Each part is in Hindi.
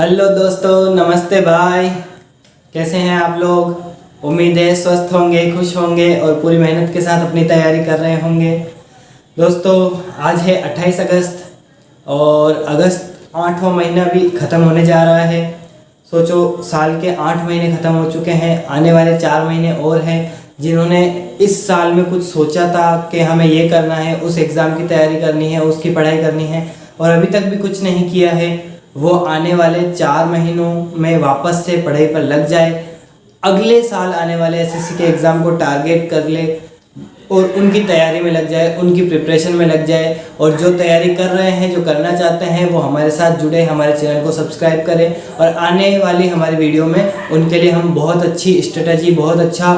हेलो दोस्तों, नमस्ते भाई। कैसे हैं आप लोग? उम्मीद है स्वस्थ होंगे, खुश होंगे और पूरी मेहनत के साथ अपनी तैयारी कर रहे होंगे। दोस्तों, आज है 28 अगस्त और अगस्त 8वां महीना भी ख़त्म होने जा रहा है। सोचो, साल के 8 महीने ख़त्म हो चुके हैं, आने वाले 4 महीने और हैं। जिन्होंने इस साल में कुछ सोचा था कि हमें ये करना है, उस एग्ज़ाम की तैयारी करनी है, उसकी पढ़ाई करनी है और अभी तक भी कुछ नहीं किया है, वो आने वाले 4 महीनों में वापस से पढ़ाई पर लग जाए, अगले साल आने वाले एसएससी के एग्ज़ाम को टारगेट कर ले और उनकी तैयारी में लग जाए, उनकी प्रिपरेशन में लग जाए। और जो तैयारी कर रहे हैं, जो करना चाहते हैं, वो हमारे साथ जुड़े, हमारे चैनल को सब्सक्राइब करें और आने वाली हमारी वीडियो में उनके लिए हम बहुत अच्छी स्ट्रेटजी, बहुत अच्छा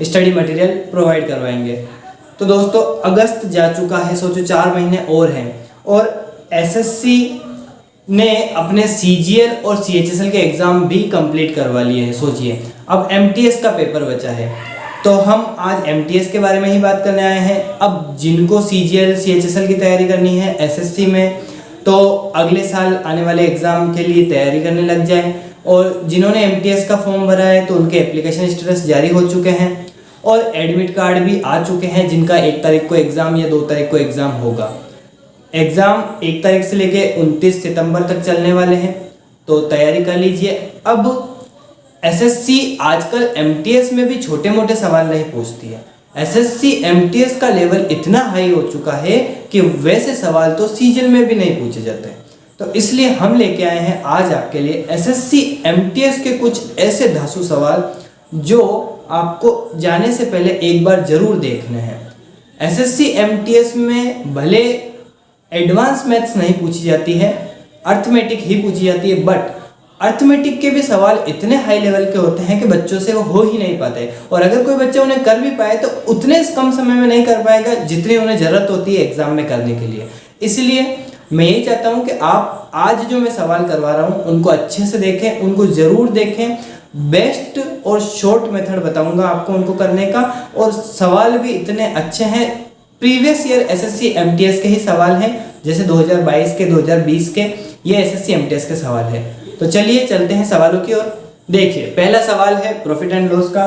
स्टडी मटेरियल प्रोवाइड करवाएंगे। तो दोस्तों, अगस्त जा चुका है, सोचो 4 महीने और हैं और एसएससी ने अपने सीजीएल और सीएचएसएल के एग्ज़ाम भी कंप्लीट करवा लिए हैं। सोचिए, अब एमटीएस का पेपर बचा है, तो हम आज एमटीएस के बारे में ही बात करने आए हैं। अब जिनको सीजीएल सीएचएसएल की तैयारी करनी है एसएससी में, तो अगले साल आने वाले एग्ज़ाम के लिए तैयारी करने लग जाएं। और जिन्होंने एमटीएस का फॉर्म भरा है, तो उनके एप्लीकेशन स्टेटस जारी हो चुके हैं और एडमिट कार्ड भी आ चुके हैं, जिनका 1 तारीख को एग्ज़ाम या 2 तारीख को एग्ज़ाम होगा। एग्ज़ाम 1 तारीख से लेके 29 सितंबर तक चलने वाले हैं, तो तैयारी कर लीजिए। अब एसएससी आजकल एमटीएस में भी छोटे मोटे सवाल नहीं पूछती है। एसएससी एमटीएस का लेवल इतना हाई हो चुका है कि वैसे सवाल तो सीजीएल में भी नहीं पूछे जाते। तो इसलिए हम लेके आए हैं आज आपके लिए एसएससी एमटीएस के कुछ ऐसे धांसू सवाल जो आपको जाने से पहले एक बार जरूर देखने हैं। एसएससी एमटीएस में भले एडवांस मैथ्स नहीं पूछी जाती है, अर्थमेटिक ही पूछी जाती है, बट अर्थमेटिक के भी सवाल इतने हाई लेवल के होते हैं कि बच्चों से वो हो ही नहीं पाते। और अगर कोई बच्चा उन्हें कर भी पाए तो उतने कम समय में नहीं कर पाएगा जितनी उन्हें ज़रूरत होती है एग्ज़ाम में करने के लिए। इसलिए मैं यही चाहता हूँ कि आप आज जो मैं सवाल करवा रहा हूँ उनको अच्छे से देखें, उनको ज़रूर देखें। बेस्ट और शॉर्ट मेथड बताऊँगा आपको उनको करने का, और सवाल भी इतने अच्छे हैं। प्रीवियस ईयर एसएससी एमटीएस के ही सवाल हैं, जैसे 2022 के, 2020 के, ये एसएससी एमटीएस के सवाल है। तो चलिए चलते हैं सवालों की ओर। देखिए, पहला सवाल है प्रॉफिट एंड लॉस का।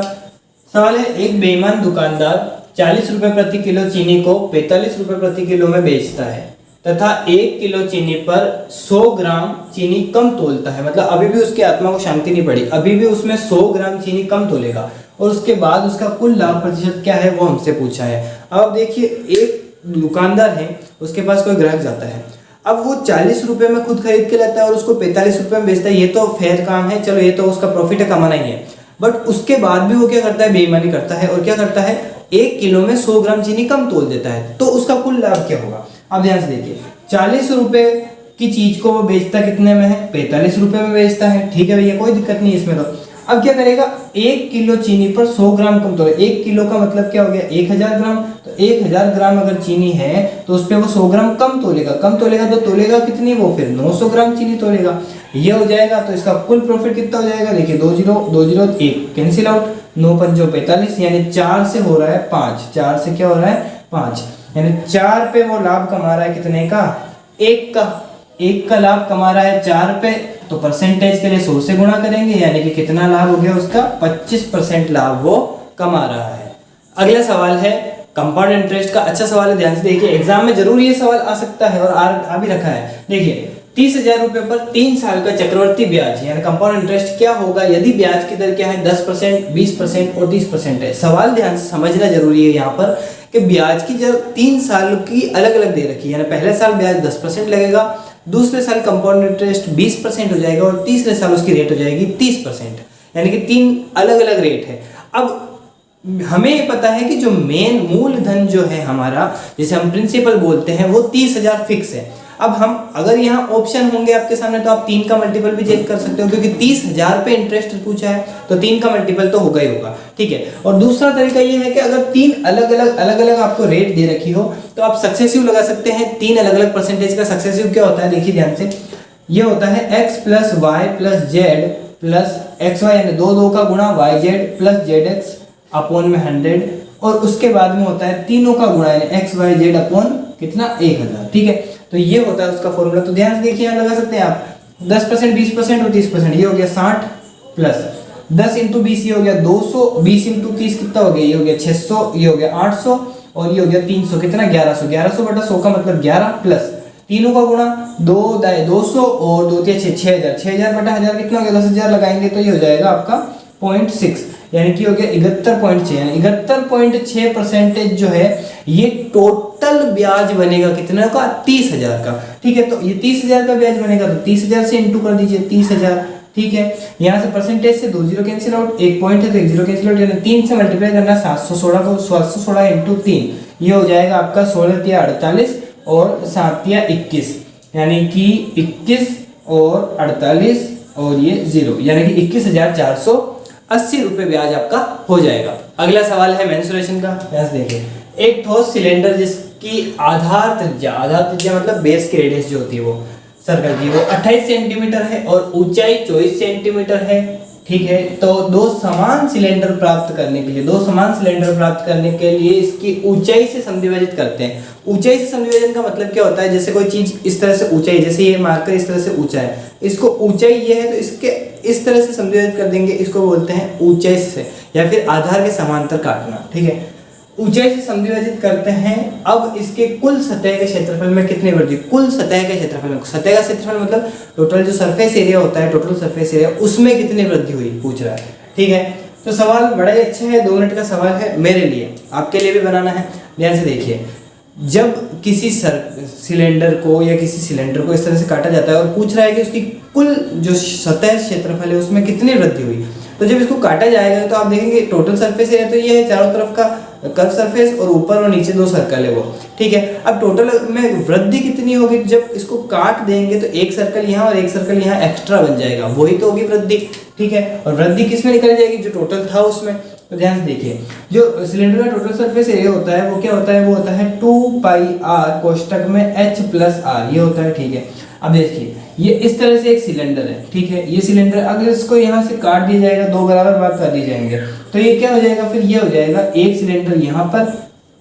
सवाल है, एक बेईमान दुकानदार 40 रुपये प्रति किलो चीनी को 45 रुपये प्रति किलो में बेचता है तथा 1 किलो चीनी पर 100 ग्राम चीनी कम तोलता है। मतलब अभी भी उसकी आत्मा को शांति नहीं पड़ी, अभी भी उसमें 100 ग्राम चीनी कम तोलेगा और उसके बाद उसका कुल लाभ प्रतिशत क्या है वो हमसे पूछा है। अब देखिए, एक दुकानदार है, उसके पास कोई ग्राहक जाता है, अब वो 40 रुपये में खुद खरीद के लाता है और उसको 45 रुपये में बेचता है। ये तो फेयर काम है, चलो ये तो उसका प्रॉफिट है, कमाना ही है। बट उसके बाद भी वो क्या करता है, बेईमानी करता है और क्या करता है, 1 किलो में 100 ग्राम चीनी कम तोल देता है। तो उसका कुल लाभ क्या होगा? अब ध्यान से देखिए, 40 रुपये की चीज को वो बेचता कितने में है? 45 रुपये में बेचता है। ठीक है भैया, कोई दिक्कत नहीं इसमें। तो अब क्या करेगा, 1 किलो चीनी पर 100 ग्राम कम तोले। 1 किलो का मतलब क्या हो गया, 1000 ग्राम। तो 1000 ग्राम अगर चीनी है तो उस पर वो 100 ग्राम कम तोलेगा। कम तोलेगा तो तोलेगा कितनी, वो फिर 900 ग्राम चीनी तोलेगा। ये हो जाएगा, तो इसका कुल प्रॉफिट कितना हो जाएगा? देखिए, 2 0 2 0 1 कैंसिल आउट, 9 5 45, यानी 4 से हो रहा है 5। 4 से क्या हो रहा है? 5, यानी 4 पे वो लाभ कमा रहा है कितने का? 1 का। 1 का लाभ कमा रहा है 4 पे, तो परसेंटेज के लिए 100 से गुणा करेंगे, यानी कि कितना लाभ हो गया उसका? 25% लाभ वो कमा रहा है। अगला सवाल है कंपाउंड इंटरेस्ट का। अच्छा सवाल है, ध्यान से देखिए, एग्जाम में जरूर ये सवाल आ सकता है और आ भी रखा है। देखिए, 30,000 रुपये पर 3 साल का चक्रवर्ती ब्याज यानी कंपाउंड इंटरेस्ट क्या होगा यदि ब्याज की दर क्या है? 10%, 20% और 30% है। सवाल ध्यान से समझना जरूरी है यहाँ पर कि ब्याज की दर 3 साल की अलग अलग दे रखी है, यानी पहले साल ब्याज 10% लगेगा, दूसरे साल कंपाउंड इंटरेस्ट 20% हो जाएगा और तीसरे साल उसकी रेट हो जाएगी 30%, यानी कि 3 अलग अलग रेट है। अब हमें ये पता है कि जो मेन मूलधन जो है हमारा, जिसे हम प्रिंसिपल बोलते हैं, वो 30,000 फिक्स है। अब हम अगर यहाँ ऑप्शन होंगे आपके सामने तो आप 3 का मल्टीपल भी चेक कर सकते हो, क्योंकि 30,000 पे इंटरेस्ट पूछा है तो 3 का मल्टीपल तो होगा ही होगा। ठीक है, और दूसरा तरीका ये है कि अगर 3 अलग अलग आपको रेट दे रखी हो तो आप सक्सेसिव लगा सकते हैं। 3 अलग अलग परसेंटेज का सक्सेसिव क्या होता है, देखिए ध्यान से, ये होता है x plus Y plus Z plus X Y, यानी 2 का गुणा Y Z plus Z X upon में 100, और उसके बाद में होता है तीनों का गुणा, यानी एक्स वाई जेड अपॉन कितना? 1000। ठीक है, तो ये होता है उसका फॉर्मूला। तो ध्यान से देखिए, यहाँ लगा सकते हैं आप 10%, 20% और 30%, ये हो गया 60 प्लस 10 इंटू 20 ये हो गया 200, 20 इंटू 30 कितना हो गया, ये हो गया 600, ये हो गया 800 और ये हो गया 300, कितना 1100, 1100 बटा 100 का मतलब 11 प्लस तीनों का गुणा 2 दाए 200 और 2 6 6000, 6000 बटा 1000 कितना हो गया, 10,000 लगाएंगे तो ये हो जाएगा आपका 0.6 यानी कि हो गया 71.6, यानी 71.6% जो है ये टोटल ब्याज बनेगा कितना का, 30,000 का। ठीक है, तो ये 30,000 का ब्याज बनेगा तो 30,000 से इंटू कर दीजिए 30,000। ठीक है, यहाँ से परसेंटेज से 2 जीरो कैंसिल आउट, एक पॉइंट है तो 1 जीरो कैंसिल आउट, यानी 3 से मल्टीप्लाई करना 716 को, 716 इंटू 3 ये हो जाएगा आपका 16 या 48 और 7 या 21, यानी कि 21 और 48 और ये 0, यानी कि 21,480 रुपये ब्याज आपका हो जाएगा। अगला सवाल है मेंसुरेशन का। यहाँ से देखिए, एक ठोस सिलेंडर जिसकी आधार त्रिज्या मतलब बेस की रेडियस जो होती है वो सर्कल की वो 28 सेंटीमीटर है और ऊंचाई 24 सेंटीमीटर है। ठीक है, तो दो समान सिलेंडर प्राप्त करने के लिए इसकी ऊंचाई से समद्विभाजित करते हैं। ऊंचाई से समद्विभाजन का मतलब क्या होता है, जैसे कोई चीज इस तरह से ऊंचाई, जैसे ये मार्कर इस तरह से ऊंचा है, इसको ऊंचाई ये है तो इसके इस तरह से समद्विभाजित कर देंगे, इसको बोलते हैं ऊंचाई से, या फिर आधार के समांतर काटना। ठीक है, ऊंचाई से समद्विभाजित करते हैं। अब इसके कुल सतह के क्षेत्रफल में कितनी वृद्धि, कुल सतह के क्षेत्रफल में, सतह का क्षेत्रफल मतलब टोटल जो सरफेस एरिया होता है, टोटल सरफेस एरिया, उसमें कितनी वृद्धि हुई पूछ रहा है। ठीक है, तो सवाल बड़ा ही अच्छा है, 2 मिनट का सवाल है मेरे लिए, आपके लिए भी बनाना है। ध्यान से देखिए, जब किसी सिलेंडर को या किसी सिलेंडर को इस तरह से काटा जाता है और पूछ रहा है कि उसकी कुल जो सतह क्षेत्रफल है उसमें कितनी वृद्धि हुई, तो जब इसको काटा जाएगा तो आप देखेंगे टोटल सरफेस एरिया तो ये है, चारों तरफ का कर्व सरफेस और ऊपर और नीचे 2 सर्कल है वो। ठीक है, अब टोटल में वृद्धि कितनी होगी, जब इसको काट देंगे तो एक सर्कल यहाँ और एक सर्कल यहाँ एक्स्ट्रा बन जाएगा, वही तो होगी वृद्धि। ठीक है, और वृद्धि किस में निकल जाएगी, जो टोटल था उसमें। तो ध्यान से देखिए, जो सिलेंडर का टोटल सरफेस एरिया होता है वो क्या होता है, वो होता है 2 पाई r कोष्टक में h प्लस r, ये होता है। ठीक है, अब देखिए ये इस तरह से एक सिलेंडर है। ठीक है, ये सिलेंडर अगर इसको यहाँ से काट दिया जाएगा, 2 बराबर भाग कर दिए जाएंगे तो ये क्या हो जाएगा, फिर ये हो जाएगा एक सिलेंडर यहाँ पर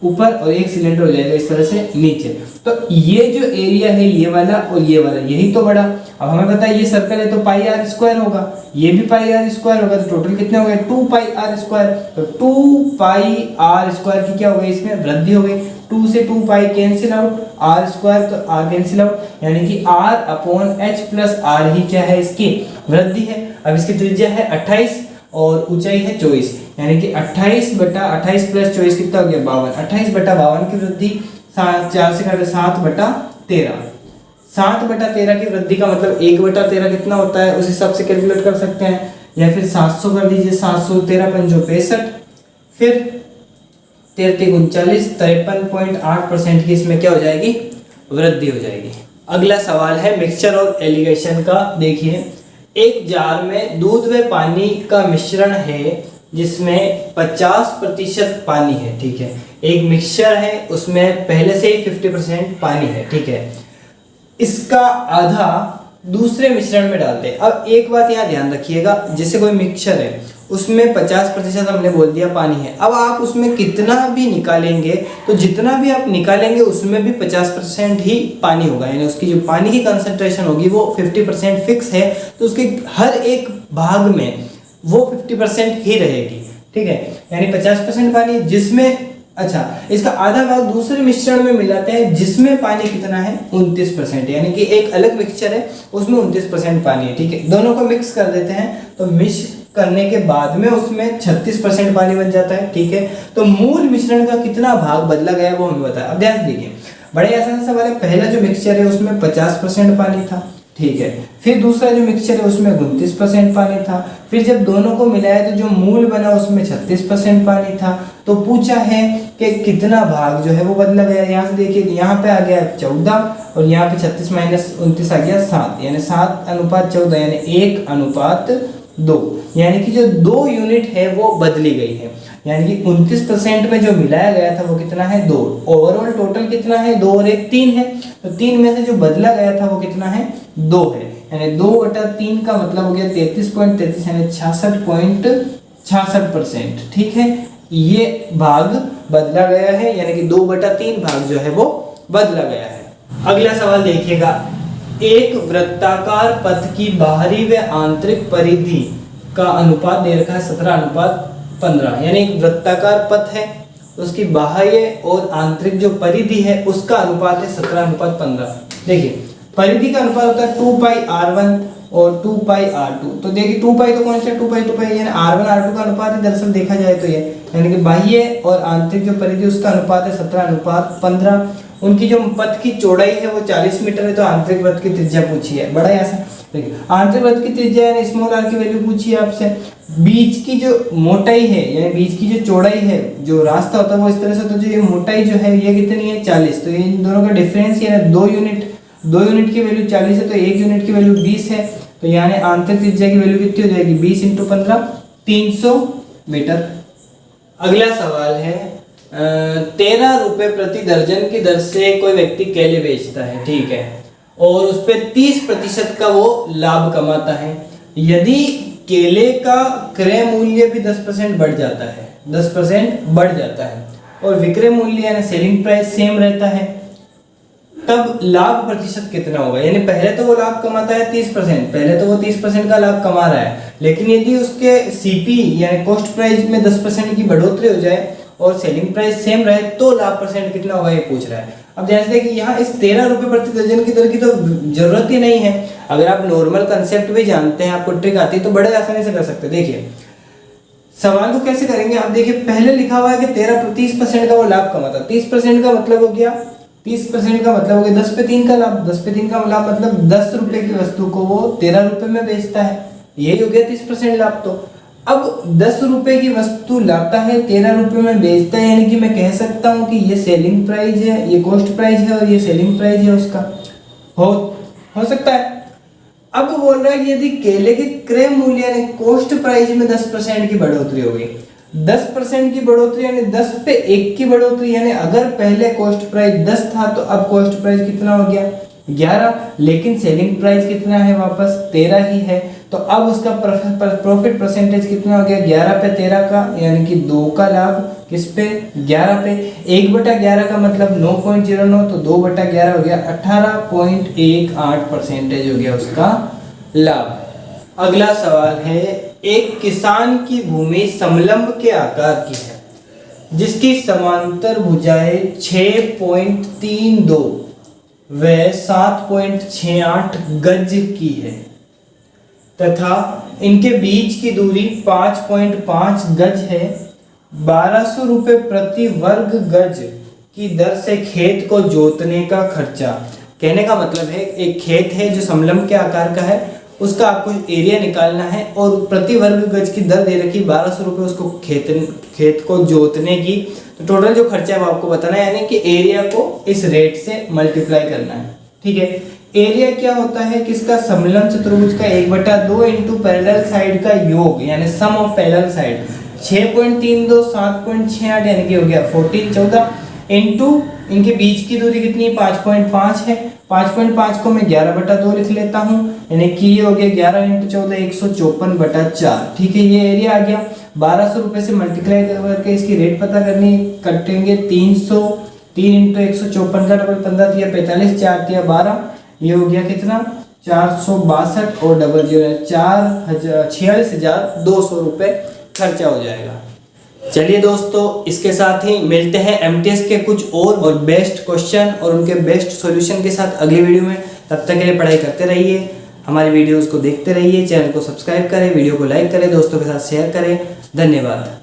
ऊपर और एक सिलेंडर हो जाएगा इस तरह से नीचे। तो ये जो एरिया है ये वाला और ये वाला, यही तो बड़ा। अब हमें पता है ये सर्कल है तो पाई आर स्क्वायर होगा, ये भी पाई आर स्क्वायर होगा, तो टोटल कितने हो गए 2 पाई आर स्क्वायर। तो 2 पाई आर स्क्वायर की क्या हो गई, इसमें वृद्धि हो गई, 2 से 2 pi cancel out, R square तो आर कैंसिल आउट, यानी कि r upon h plus R ही क्या है, इसकी वृद्धि है। अब इसकी त्रिज्या है 28 और ऊंचाई है 24, यानी कि 28 बटा 28 प्लस 24 कितना हो गया 52, 28 बटा 52 की वृद्धि, 4 से काटे 7 बटा 13, 7 बटा 13 की वृद्धि का मतलब 1 बटा 13 कितना होता है, उस हिसाब से कैलकुलेट कर सकते हैं, या फिर 700 कर दीजिए, 713 पंजो 65, फिर 33 39, 53.8% की इसमें क्या हो जाएगी, वृद्धि हो जाएगी। अगला सवाल है मिक्सचर और एलिगेशन का। देखिए, एक जार में दूध व पानी का मिश्रण है जिसमें 50% पानी है। ठीक है, एक मिक्सचर है उसमें पहले से ही 50% पानी है। ठीक है, इसका आधा दूसरे मिश्रण में डालते हैं। अब एक बात यहाँ ध्यान रखिएगा, जैसे कोई मिक्सचर है उसमें 50% हमने बोल दिया पानी है, अब आप उसमें कितना भी निकालेंगे तो जितना भी आप निकालेंगे उसमें भी 50% ही पानी होगा, यानी उसकी जो पानी की कंसंट्रेशन होगी वो 50% फिक्स है, तो उसके हर एक भाग में वो 50% ही रहेगी। ठीक है, यानी 50% पानी जिसमें, अच्छा इसका आधा भाग दूसरे मिश्रण में मिलाते हैं जिसमें पानी कितना है 29%, यानी कि एक अलग मिक्सचर है उसमें 29% पानी है। ठीक है, दोनों को मिक्स कर देते हैं तो मिक्स करने के बाद में उसमें 36% पानी बन जाता है। ठीक है, तो मूल मिश्रण का कितना भाग बदला गया वो हमें बताया। अब ध्यान दीजिए, बड़े आसान सवाल है। पहला जो मिक्सचर है उसमें 50% पानी था। ठीक है, फिर दूसरा जो मिक्सचर है उसमें 29% पानी था, फिर जब दोनों को मिलाया तो जो मूल बना उसमें 36% पानी था। तो पूछा है कि कितना भाग जो है वो बदला गया। यहाँ से देखिए, यहाँ पे आ गया 14 और यहाँ पे 36 माइनस 29 आ गया 7, यानी 7:14, यानी 1:2, यानी कि जो 2 यूनिट है वो बदली गई है, यानी कि 29% में जो मिलाया गया था वो कितना है 2। ओवरऑल टोटल कितना है 2 और 1 3 है, तो 3 में से जो बदला गया था वो कितना है 2 है, यानी 2/3 का मतलब हो गया 33.33, यानी 66.66%। ठीक है, ये भाग बदला गया है, यानी कि 2/3 भाग जो है वो बदला गया है। अगला सवाल देखिएगा, एक वृत्ताकार पथ की बाहरी व आंतरिक परिधि का अनुपात दे रखा है 17:15, यानी एक वृत्ताकार पथ है, उसकी बाह्य और आंतरिक जो परिधि है उसका अनुपात है 17:15। देखिए परिधि का अनुपात होता है 2πr1 और 2πr2। तो देखिए 2π तो कौन सा 2π यानी r1 r2 का अनुपात है दरअसल देखा जाए तो ये, यानी कि बाह्य और आंतरिक जो परिधि उसका अनुपात है 17:15। उनकी जो पथ की चौड़ाई है वो 40 मीटर है, तो आंतरिक वृत्त की त्रिज्या पूछी है, बड़ा ही आसान। देखिए आंतरिक वृत्त की त्रिज्या यानी स्मॉल r की वैल्यू पूछी है आपसे। बीच की जो मोटाई है यानी बीच की जो चौड़ाई है, जो रास्ता होता है वो इस तरह से होता है, जो ये मोटाई जो है ये कितनी है 40, तो ये इन दोनों का डिफरेंस यानी 2 यूनिट की वैल्यू 40 है, तो 1 यूनिट की वैल्यू 20 है, तो यानी आंतरिक त्रिज्या की वैल्यू कितनी हो जाएगी 20 × 15 300 मीटर। अगला सवाल है 13 रुपए प्रति दर्जन की दर से कोई व्यक्ति केले बेचता है, ठीक है, और उस पर 30% का वो लाभ कमाता है। यदि केले का क्रय मूल्य भी 10% बढ़ जाता है, 10% बढ़ जाता है और विक्रय मूल्य यानी सेलिंग प्राइस सेम रहता है, तब लाभ प्रतिशत कितना होगा? यानी पहले तो वो लाभ कमाता है 30%, पहले तो वो 30% का लाभ कमा रहा है, लेकिन यदि उसके सीपी यानी कॉस्ट प्राइस में 10% की बढ़ोतरी हो जाए और सेलिंग प्राइस सेम रहे तो लाभ परसेंट कितना होगा ये पूछ रहा है। अब जैसे देखिए यहाँ इस 13 रुपए प्रति दर्जन की दर की तो जरूरत ही नहीं है, अगर आप नॉर्मल कंसेप्ट भी जानते हैं, आपको ट्रिक आती है तो बड़े आसानी से कर सकते हैं। देखिए सवाल को कैसे करेंगे आप, देखिए पहले लिखा हुआ है कि 30% का वो लाभ कमाता, 30% का मतलब हो गया 30% का मतलब हो गया 10 पे 3 का लाभ, 10 पे 3 का लाभ मतलब 10 रुपए की वस्तु को वो 13 रुपए में बेचता है, यही हो गया 30% लाभ। तो अब 10 रुपए की वस्तु लाता है 13 रुपए में बेचता है, यानी कि मैं कह सकता हूँ कि ये सेलिंग प्राइस है, ये कॉस्ट प्राइस है और ये सेलिंग प्राइस है उसका, हो सकता है। अब बोल रहा है कि यदि केले के क्रय मूल्य यानी कॉस्ट प्राइस में 10% की बढ़ोतरी हो गई, 10% की बढ़ोतरी यानी 10 पे 1 की बढ़ोतरी, यानी अगर पहले कॉस्ट प्राइस 10 था तो अब कॉस्ट प्राइस कितना हो गया 11, लेकिन सेलिंग प्राइस कितना है वापस 13 ही है, तो अब उसका प्रॉफिट परसेंटेज कितना हो गया 11 पे 13 का, यानी कि 2 का लाभ किस पे 11 पे, 1/11 का मतलब 9.09, तो 2/11 हो गया 18.18% हो गया उसका लाभ। अगला सवाल है एक किसान की भूमि समलंब के आकार की है जिसकी समांतर भुजाएं 6.32 व 7.68 गज की है तथा इनके बीच की दूरी 5.5 गज है। 1200 रुपये प्रति वर्ग गज की दर से खेत को जोतने का खर्चा, कहने का मतलब है एक खेत है जो समलंब के आकार का है, उसका आपको एरिया निकालना है और प्रति वर्ग गज की दर दे रखी 1200 रुपये उसको खेत को जोतने की, तो टोटल जो खर्चा है वो आपको बताना है, यानी कि एरिया को इस रेट से मल्टीप्लाई करना है, ठीक है। एरिया क्या होता है किसका समलंब चतुर्भुज का 1/2 इंटू पैरेलल साइड का योग यानी सम ऑफ पैरेलल साइड, 6.32 7.68 यानी कि हो गया 14 14 इंटू इनके बीच की दूरी कितनी 5.5 है, 5.5 को मैं 11/2 लिख लेता हूँ, यानी कि ये हो गया 11 × 14 154/4, ठीक है। ये एरिया आ गया। 1200 रुपये से मल्टीप्लाई करके इसकी रेट पता करनी, कटेंगे 300, 3 × 154 का डबल 15 दिया 45, 4 दिया 12, ये हो गया कितना 462 और डबल 0 46,200 रुपये खर्चा हो जाएगा। चलिए दोस्तों इसके साथ ही मिलते हैं एमटीएस के कुछ और बेस्ट क्वेश्चन और उनके बेस्ट सॉल्यूशन के साथ अगली वीडियो में। तब तक के लिए पढ़ाई करते रहिए, हमारी वीडियोस को देखते रहिए, चैनल को सब्सक्राइब करें, वीडियो को लाइक करें, दोस्तों के साथ शेयर करें। धन्यवाद।